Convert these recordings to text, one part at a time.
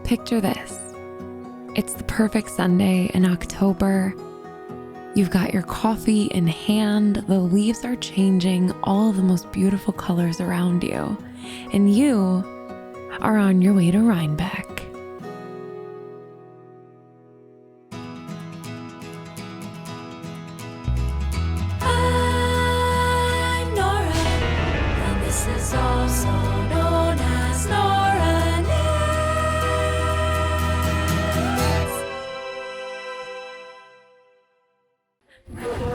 Picture this. It's the perfect Sunday in October. You've got your coffee in hand, the leaves are changing, all of the most beautiful colors around you, and you are on your way to Rhinebeck. I'm Nora, and this is also known as Nora News.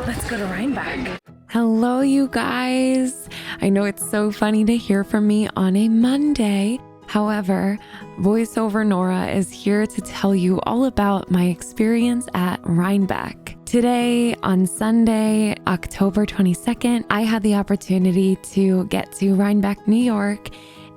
Let's go to Rhinebeck. Hello, you guys. I know it's so funny to hear from me on a Monday. However, voiceover Nora is here to tell you all about my experience at Rhinebeck. Today, on Sunday, October 22nd, I had the opportunity to get to Rhinebeck, New York,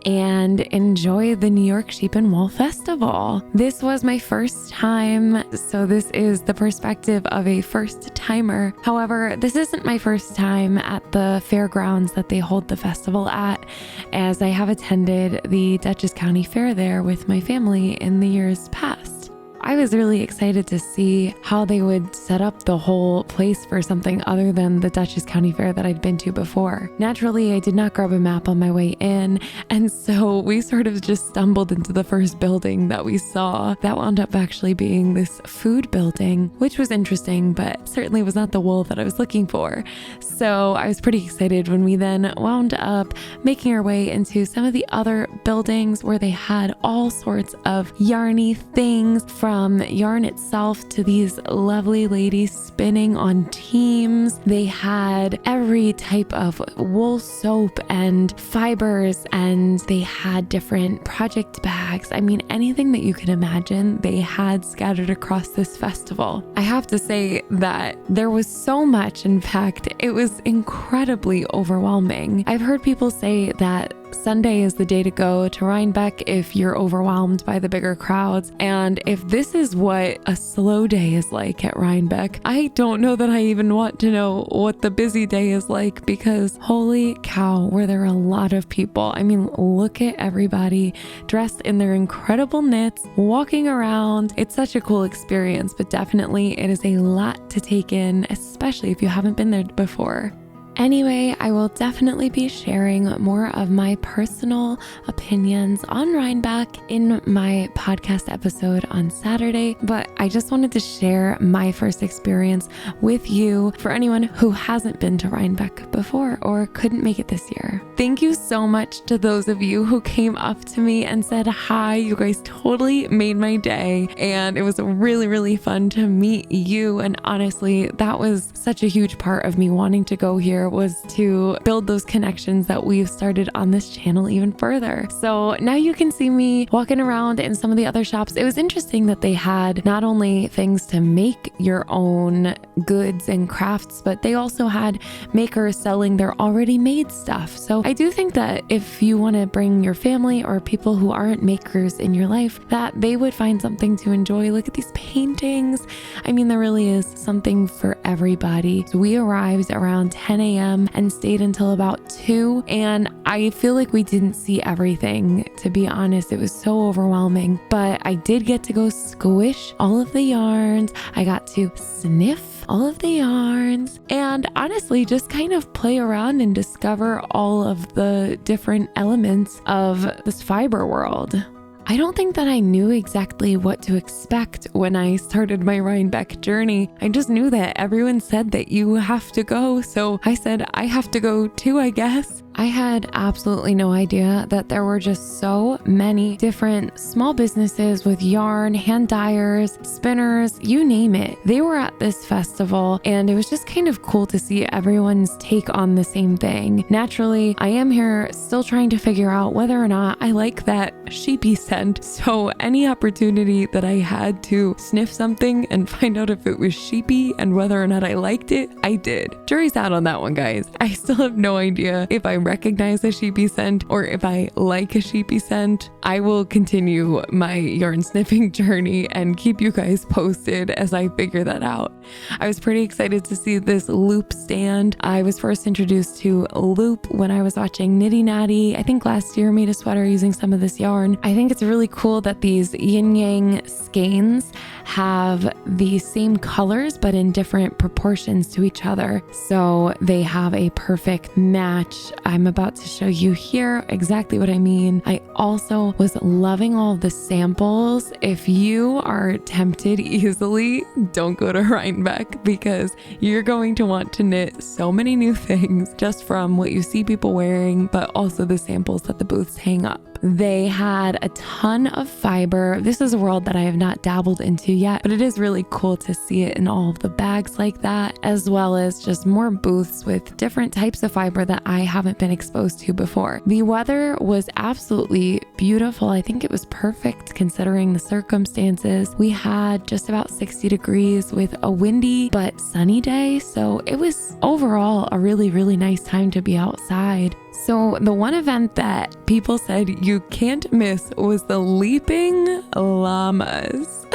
and enjoy the New York Sheep and Wool Festival. This was my first time, so this is the perspective of a first timer. However, this isn't my first time at the fairgrounds that they hold the festival at, as I have attended the Dutchess County Fair there with my family in the years past. I was really excited to see how they would set up the whole place for something other than the Dutchess County Fair that I'd been to before. Naturally, I did not grab a map on my way in, and so we sort of just stumbled into the first building that we saw. That wound up actually being this food building, which was interesting, but certainly was not the wool that I was looking for. So I was pretty excited when we then wound up making our way into some of the other buildings where they had all sorts of yarny things, from yarn itself to these lovely ladies spinning on teams. They had every type of wool soap and fibers, and they had different project bags. I mean, anything that you can imagine, they had scattered across this festival. I have to say that there was so much. In fact, it was incredibly overwhelming. I've heard people say that Sunday is the day to go to Rhinebeck if you're overwhelmed by the bigger crowds. And if this is what a slow day is like at Rhinebeck, I don't know that I even want to know what the busy day is like, because holy cow, were there a lot of people. I mean, look at everybody dressed in their incredible knits, walking around. It's such a cool experience, but definitely it is a lot to take in, especially if you haven't been there before. Anyway, I will definitely be sharing more of my personal opinions on Rhinebeck in my podcast episode on Saturday, but I just wanted to share my first experience with you for anyone who hasn't been to Rhinebeck before or couldn't make it this year. Thank you so much to those of you who came up to me and said hi. You guys totally made my day, and it was really, really fun to meet you. And honestly, that was such a huge part of me wanting to go here, was to build those connections that we've started on this channel even further. So now you can see me walking around in some of the other shops. It was interesting that they had not only things to make your own goods and crafts, but they also had makers selling their already made stuff. So I do think that if you want to bring your family or people who aren't makers in your life, that they would find something to enjoy. Look at these paintings. I mean, there really is something for everybody. So we arrived around 10 a.m. and stayed until about 2. And I feel like we didn't see everything, to be honest. It was so overwhelming, but I did get to go squish all of the yarns. I got to sniff all of the yarns and honestly just kind of play around and discover all of the different elements of this fiber world. I don't think that I knew exactly what to expect when I started my Rhinebeck journey. I just knew that everyone said that you have to go, so I said I have to go too, I guess. I had absolutely no idea that there were just so many different small businesses with yarn, hand dyers, spinners, you name it. They were at this festival, and it was just kind of cool to see everyone's take on the same thing. Naturally, I am here still trying to figure out whether or not I like that sheepy scent, so any opportunity that I had to sniff something and find out if it was sheepy and whether or not I liked it, I did. Jury's out on that one, guys. I still have no idea if I recognize a sheepy scent or if I like a sheepy scent. I will continue my yarn sniffing journey and keep you guys posted as I figure that out. I was pretty excited to see this loop stand. I was first introduced to loop when I was watching Nitty Natty. I think last year made a sweater using some of this yarn. yarn. I think it's really cool that these yin yang skeins have the same colors but in different proportions to each other. So they have a perfect match. I'm about to show you here exactly what I mean. I also was loving all of the samples. If you are tempted easily, don't go to Rhinebeck because you're going to want to knit so many new things just from what you see people wearing, but also the samples that the booths hang up. They had a ton of fiber. This is a world that I have not dabbled into yet, but it is really cool to see it in all of the bags like that, as well as just more booths with different types of fiber that I haven't been exposed to before. The weather was absolutely beautiful. I think it was perfect considering the circumstances. We had just about 60 degrees with a windy but sunny day. So it was overall a really, really nice time to be outside. So the one event that people said you can't miss was the leaping llamas.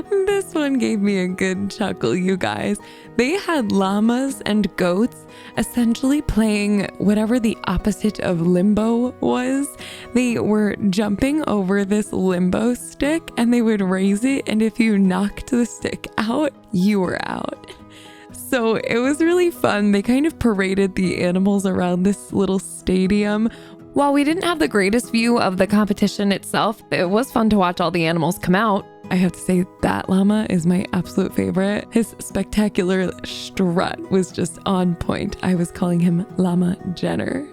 This one gave me a good chuckle, you guys. They had llamas and goats essentially playing whatever the opposite of limbo was. They were jumping over this limbo stick and they would raise it, and if you knocked the stick out, you were out. So it was really fun. They kind of paraded the animals around this little stadium. While we didn't have the greatest view of the competition itself, it was fun to watch all the animals come out. I have to say that llama is my absolute favorite. His spectacular strut was just on point. I was calling him Llama Jenner.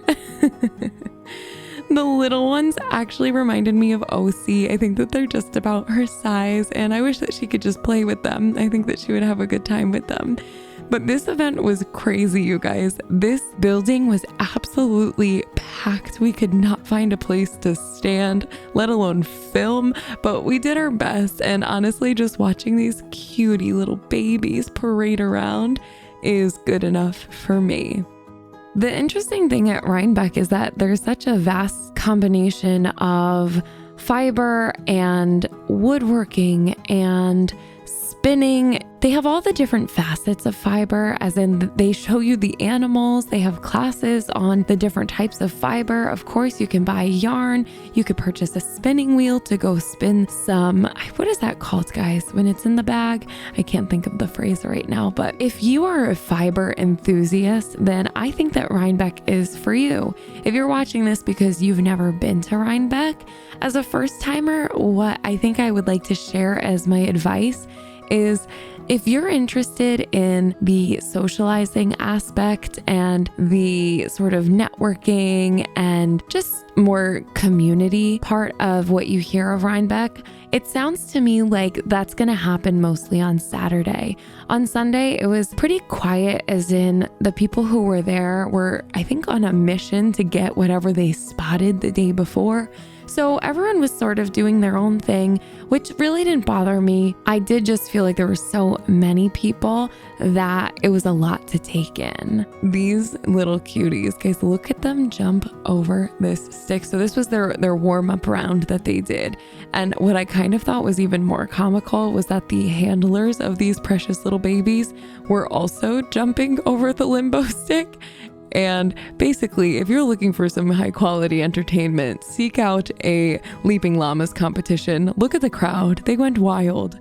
The little ones actually reminded me of OC. I think that they're just about her size, and I wish that she could just play with them. I think that she would have a good time with them. But this event was crazy, you guys. This building was absolutely packed. We could not find a place to stand, let alone film, but we did our best. And honestly, just watching these cutie little babies parade around is good enough for me. The interesting thing at Rhinebeck is that there's such a vast combination of fiber and woodworking and spinning. They have all the different facets of fiber, as in they show you the animals. They have classes on the different types of fiber. Of course, you can buy yarn. You could purchase a spinning wheel to go spin some, what is that called, guys? When it's in the bag? I can't think of the phrase right now, but if you are a fiber enthusiast, then I think that Rhinebeck is for you. If you're watching this because you've never been to Rhinebeck, as a first timer, what I think I would like to share as my advice is if you're interested in the socializing aspect and the sort of networking and just more community part of what you hear of Rhinebeck, it sounds to me like that's going to happen mostly on Saturday. On Sunday, it was pretty quiet, as in the people who were there were, I think, on a mission to get whatever they spotted the day before. So everyone was sort of doing their own thing, which really didn't bother me. I did just feel like there were so many people that it was a lot to take in. These little cuties, guys, look at them jump over this stick. So this was their warm-up round that they did. And what I kind of thought was even more comical was that the handlers of these precious little babies were also jumping over the limbo stick. And basically, if you're looking for some high quality entertainment, seek out a Leaping Llamas competition. Look at the crowd. They went wild.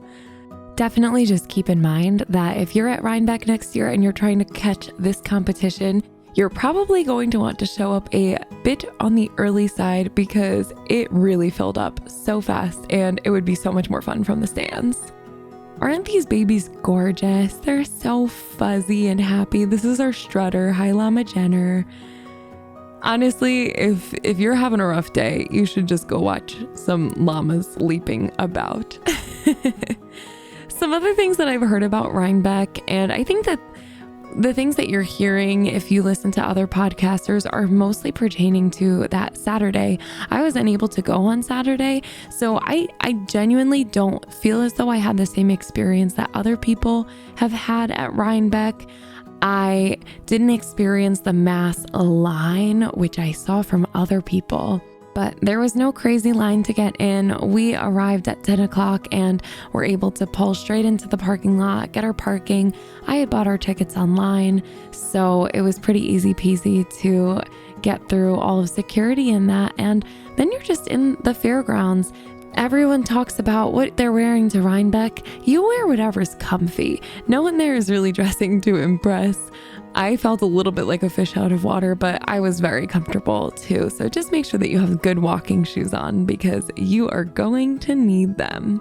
Definitely just keep in mind that if you're at Rhinebeck next year and you're trying to catch this competition, you're probably going to want to show up a bit on the early side because it really filled up so fast and it would be so much more fun from the stands. Aren't these babies gorgeous? They're so fuzzy and happy. This is our strutter. Hi, Llama Jenner. Honestly, if you're having a rough day, you should just go watch some llamas leaping about. Some other things that I've heard about Rhinebeck, and I think that the things that you're hearing, if you listen to other podcasters, are mostly pertaining to that Saturday. I was unable to go on Saturday, so I genuinely don't feel as though I had the same experience that other people have had at Rhinebeck. I didn't experience the mass line, which I saw from other people. But there was no crazy line to get in. We arrived at 10 o'clock and were able to pull straight into the parking lot, get our parking. I had bought our tickets online, so it was pretty easy peasy to get through all of security in that. And then you're just in the fairgrounds. Everyone talks about what they're wearing to Rhinebeck. You wear whatever's comfy. No one there is really dressing to impress. I felt a little bit like a fish out of water, but I was very comfortable too. So just make sure that you have good walking shoes on because you are going to need them.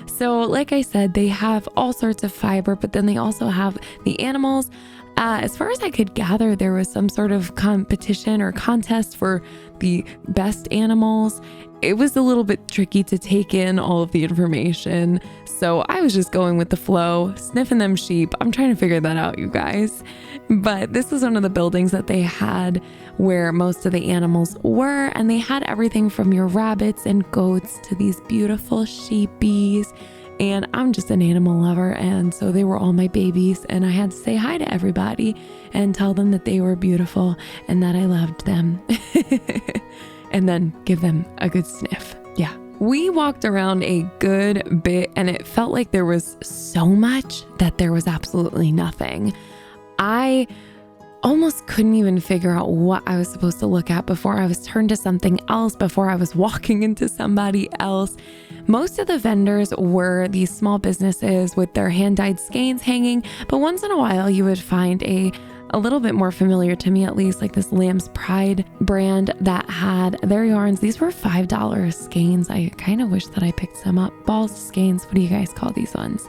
So like I said, they have all sorts of fiber, but then they also have the animals. As far as I could gather, there was some sort of competition or contest for the best animals. It was a little bit tricky to take in all of the information. So I was just going with the flow, sniffing them sheep. I'm trying to figure that out, you guys. But this was one of the buildings that they had where most of the animals were. And they had everything from your rabbits and goats to these beautiful sheepies. And I'm just an animal lover. And so they were all my babies. And I had to say hi to everybody and tell them that they were beautiful and that I loved them. And then give them a good sniff. Yeah. We walked around a good bit and it felt like there was so much that there was absolutely nothing. I almost couldn't even figure out what I was supposed to look at before I was turned to something else, before I was walking into somebody else. Most of the vendors were these small businesses with their hand-dyed skeins hanging, but once in a while you would find a little bit more familiar to me, at least, like this Lamb's Pride brand that had their yarns. These were $5 skeins. I kind of wish that I picked some up. Balls skeins. What do you guys call these ones?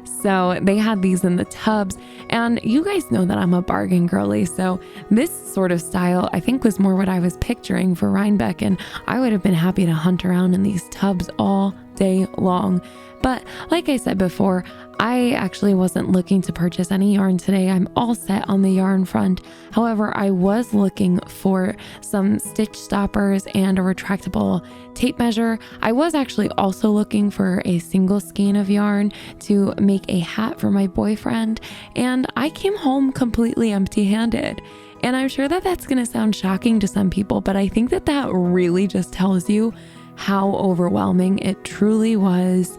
So they had these in the tubs, and you guys know that I'm a bargain girly. So this sort of style, I think, was more what I was picturing for Rhinebeck, and I would have been happy to hunt around in these tubs all day long. But like I said before, I actually wasn't looking to purchase any yarn today. I'm all set on the yarn front. However, I was looking for some stitch stoppers and a retractable tape measure. I was actually also looking for a single skein of yarn to make a hat for my boyfriend. And I came home completely empty-handed. And I'm sure that that's going to sound shocking to some people, but I think that that really just tells you how overwhelming it truly was.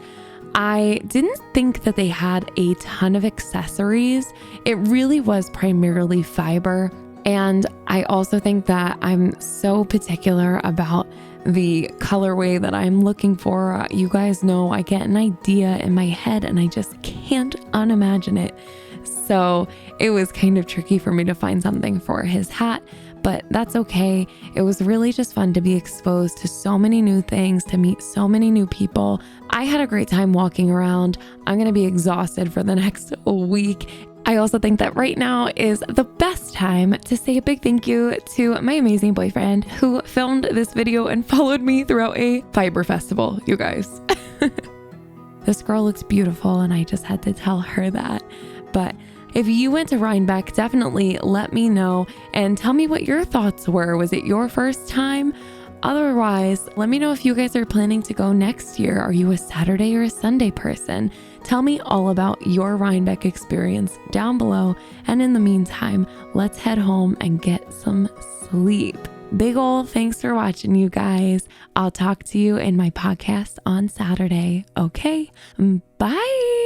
I didn't think that they had a ton of accessories. It really was primarily fiber. And I also think that I'm so particular about the colorway that I'm looking for. You guys know I get an idea in my head and I just can't unimagine it. So it was kind of tricky for me to find something for his hat, but that's okay. It was really just fun to be exposed to so many new things, to meet so many new people. I had a great time walking around. I'm going to be exhausted for the next week. I also think that right now is the best time to say a big thank you to my amazing boyfriend who filmed this video and followed me throughout a fiber festival, you guys. This girl looks beautiful and I just had to tell her that. But if you went to Rhinebeck, definitely let me know and tell me what your thoughts were. Was it your first time? Otherwise, let me know if you guys are planning to go next year. Are you a Saturday or a Sunday person? Tell me all about your Rhinebeck experience down below. And in the meantime, let's head home and get some sleep. Big ol' thanks for watching, you guys. I'll talk to you in my podcast on Saturday. Okay, bye.